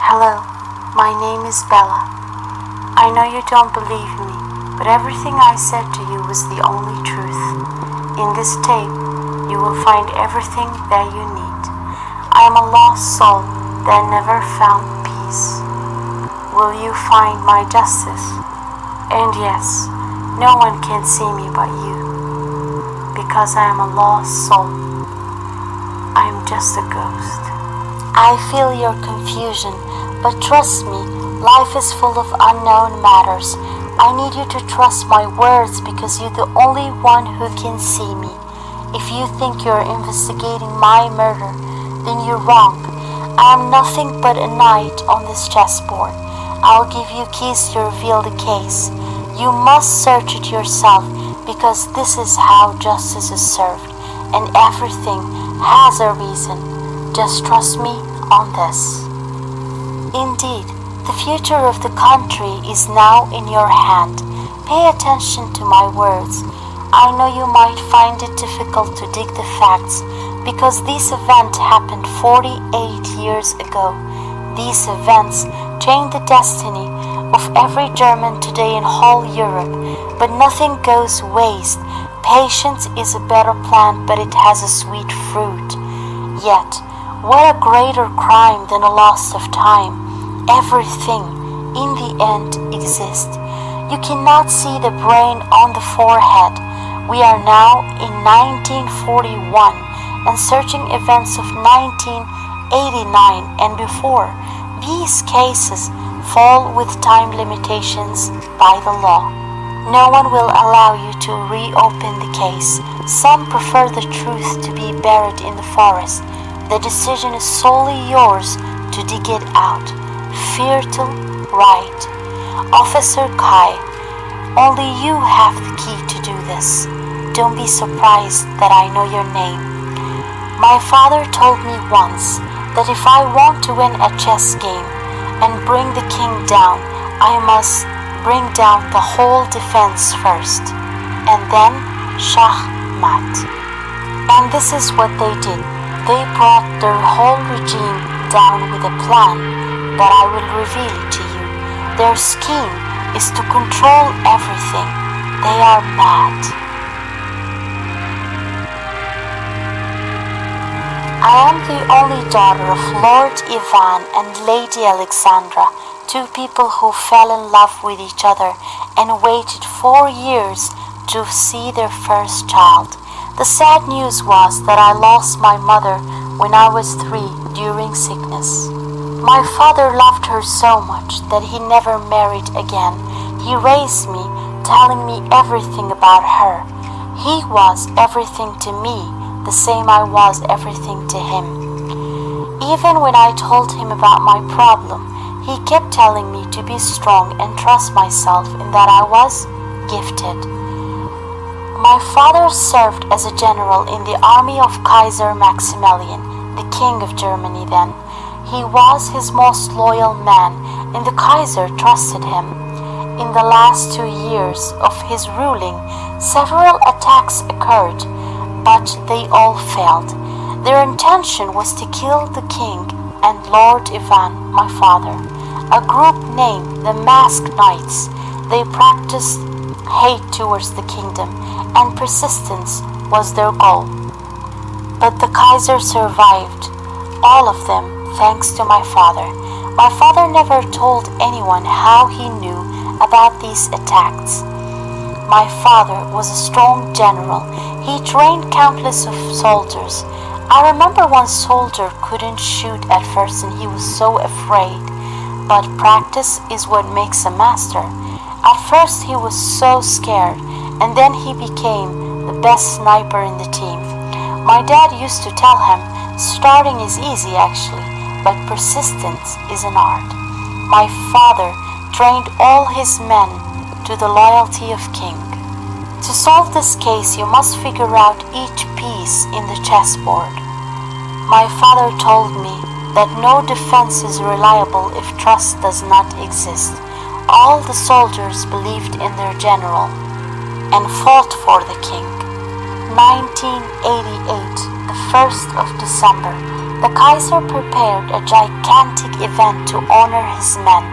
Hello, my name is Bella. I know you don't believe me, but everything I said to you was the only truth. In this tape, you will find everything that you need. I am a lost soul that never found peace. Will you find my justice? And yes, no one can see me but you, because I am a lost soul. I am just a ghost. I feel your confusion, but trust me, life is full of unknown matters. I need you to trust my words because you're the only one who can see me. If you think you're investigating my murder, then you're wrong. I am nothing but a knight on this chessboard. I'll give you keys to reveal the case. You must search it yourself because this is how justice is served, and everything has a reason. Just trust me on this. Indeed, the future of the country is now in your hand. Pay attention to my words. I know you might find it difficult to dig the facts because this event happened 48 years ago. These events changed the destiny of every German today in whole Europe, but nothing goes waste. Patience is a better plant, but it has a sweet fruit. Yet, what a greater crime than a loss of time. Everything, in the end, exists. You cannot see the brain on the forehead. We are now in 1941 and searching events of 1989 and before. These cases fall with time limitations by the law. No one will allow you to reopen the case. Some prefer the truth to be buried in the forest. The decision is solely yours to dig it out. Fear to right. Officer Kai, only you have the key to do this. Don't be surprised that I know your name. My father told me once that if I want to win a chess game and bring the king down, I must bring down the whole defense first, and then Schachmatt. And this is what they did. They brought their whole regime down with a plan that I will reveal to you. Their scheme is to control everything. They are mad. I am the only daughter of Lord Ivan and Lady Alexandra, two people who fell in love with each other and waited 4 years to see their first child. The sad news was that I lost my mother when I was 3 during sickness. My father loved her so much that he never married again. He raised me, telling me everything about her. He was everything to me, the same I was everything to him. Even when I told him about my problem, he kept telling me to be strong and trust myself and that I was gifted. My father served as a general in the army of Kaiser Maximilian, the king of Germany then. He was his most loyal man, and the Kaiser trusted him. In the last 2 years of his ruling, several attacks occurred, but they all failed. Their intention was to kill the king and Lord Ivan, my father. A group named the Masked Knights. They practiced hate towards the kingdom, and persistence was their goal. But the Kaiser survived, all of them thanks to my father. My father never told anyone how he knew about these attacks. My father was a strong general. He trained countless of soldiers. I remember one soldier couldn't shoot at first and he was so afraid. But practice is what makes a master. At first he was so scared, and then he became the best sniper in the team. My dad used to tell him, starting is easy actually, but persistence is an art. My father trained all his men to the loyalty of king. To solve this case, you must figure out each piece in the chessboard. My father told me that no defense is reliable if trust does not exist. All the soldiers believed in their general and fought for the king. 1988, the 1st of December, The Kaiser prepared a gigantic event to honor his men.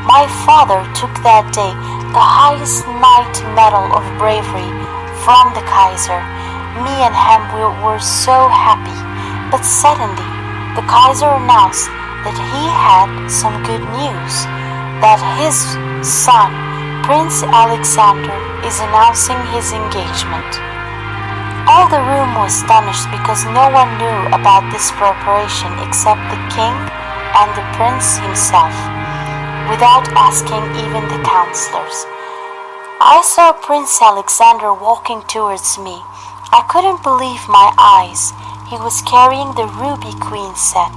My father took that day the highest knight medal of bravery from the Kaiser. Me and him were so happy, but suddenly the Kaiser announced that he had some good news, that his son, Prince Alexander, is announcing his engagement. All the room was astonished because no one knew about this preparation except the king and the prince himself, without asking even the counselors. I saw Prince Alexander walking towards me. I couldn't believe my eyes. He was carrying the Ruby Queen set,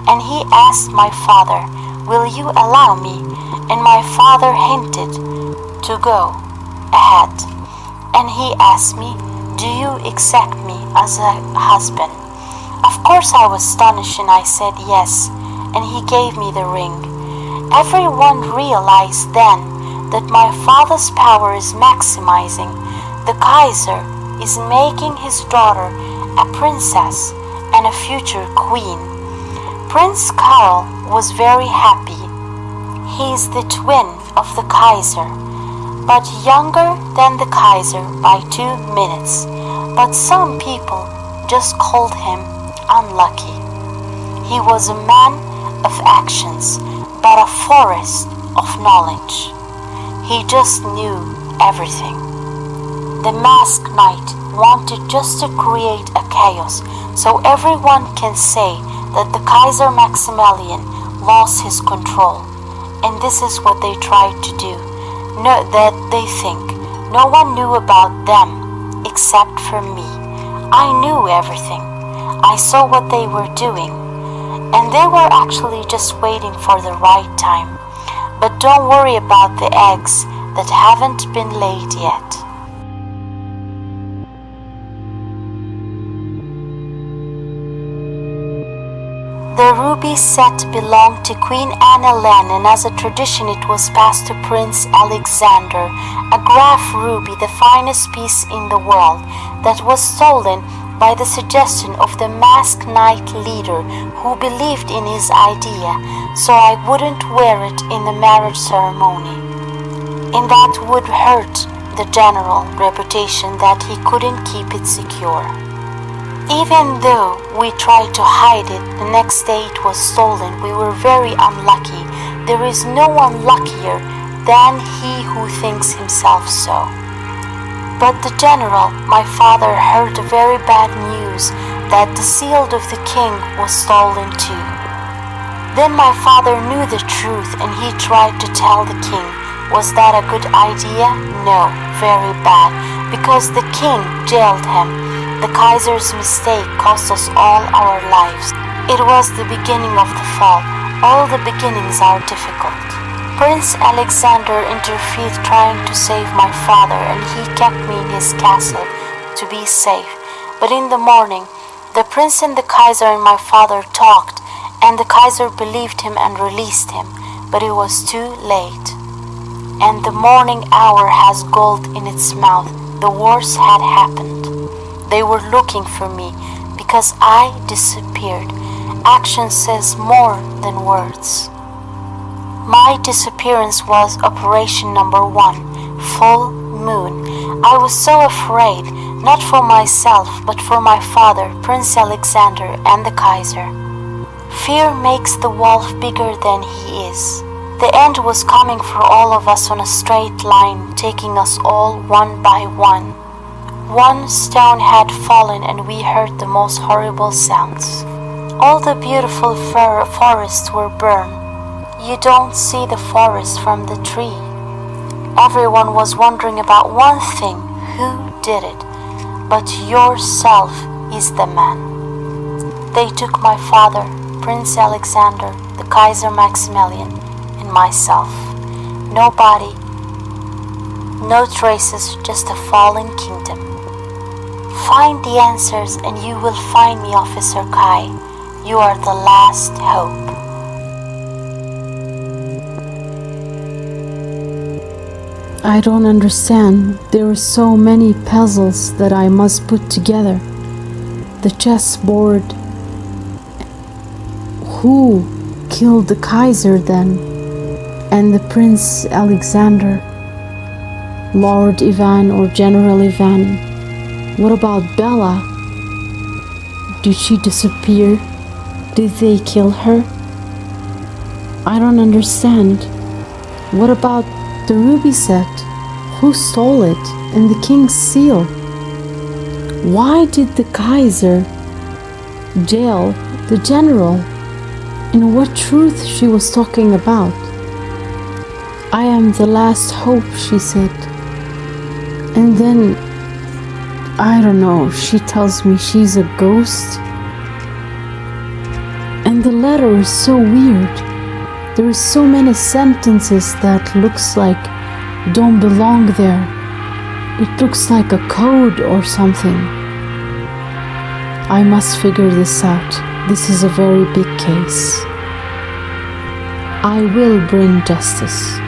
and he asked my father, "Will you allow me?" And my father hinted to go ahead. And he asked me, "Do you accept me as a husband?" Of course I was astonished and I said yes, and he gave me the ring. Everyone realized then that my father's power is maximizing. The Kaiser is making his daughter a princess and a future queen. Prince Karl was very happy. He is the twin of the Kaiser, but younger than the Kaiser by 2 minutes. But some people just called him unlucky. He was a man of actions, but a forest of knowledge. He just knew everything. The masked knight wanted just to create a chaos so everyone can say that the Kaiser Maximilian lost his control. And this is what they tried to do. That they think no one knew about them except for me. I knew everything. I saw what they were doing. And they were actually just waiting for the right time. But don't worry about the eggs that haven't been laid yet. The ruby set belonged to Queen Anna Len, and as a tradition it was passed to Prince Alexander, a Graf ruby, the finest piece in the world, that was stolen by the suggestion of the masked knight leader who believed in his idea, so I wouldn't wear it in the marriage ceremony. And that would hurt the general reputation that he couldn't keep it secure. Even though we tried to hide it, the next day it was stolen. We were very unlucky. There is no one luckier than he who thinks himself so. But the general, my father, heard very bad news that the seal of the king was stolen too. Then my father knew the truth and he tried to tell the king. Was that a good idea? No, very bad, because the king jailed him. The Kaiser's mistake cost us all our lives. It was the beginning of the fall. All the beginnings are difficult. Prince Alexander interfered trying to save my father, and he kept me in his castle to be safe. But in the morning, the prince and the Kaiser and my father talked, and the Kaiser believed him and released him, but it was too late. And the morning hour has gold in its mouth. The worst had happened. They were looking for me because I disappeared. Action says more than words. My disappearance was operation number 1, full moon. I was so afraid, not for myself, but for my father, Prince Alexander, and the Kaiser. Fear makes the wolf bigger than he is. The end was coming for all of us on a straight line, taking us all one by one. One stone had fallen and we heard the most horrible sounds. All the beautiful forests were burned. You don't see the forest from the tree. Everyone was wondering about one thing: who did it? But yourself is the man. They took my father, Prince Alexander, the Kaiser Maximilian, and myself. No body, no traces, just a fallen kingdom. Find the answers and you will find me, Officer Kai. You are the last hope. I don't understand. There are so many puzzles that I must put together. The chessboard Who killed the Kaiser then? And the Prince Alexander? Lord Ivan or General Ivan? What about Bella? Did she disappear? Did they kill her? I don't understand. What about the ruby set? Who stole it? And the king's seal? Why did the Kaiser jail the general? And what truth she was talking about? I am the last hope, she said. And then, I don't know, she tells me she's a ghost. And the letter is so weird. There are so many sentences that looks like don't belong there. It looks like a code or something. I must figure this out. This is a very big case. I will bring justice.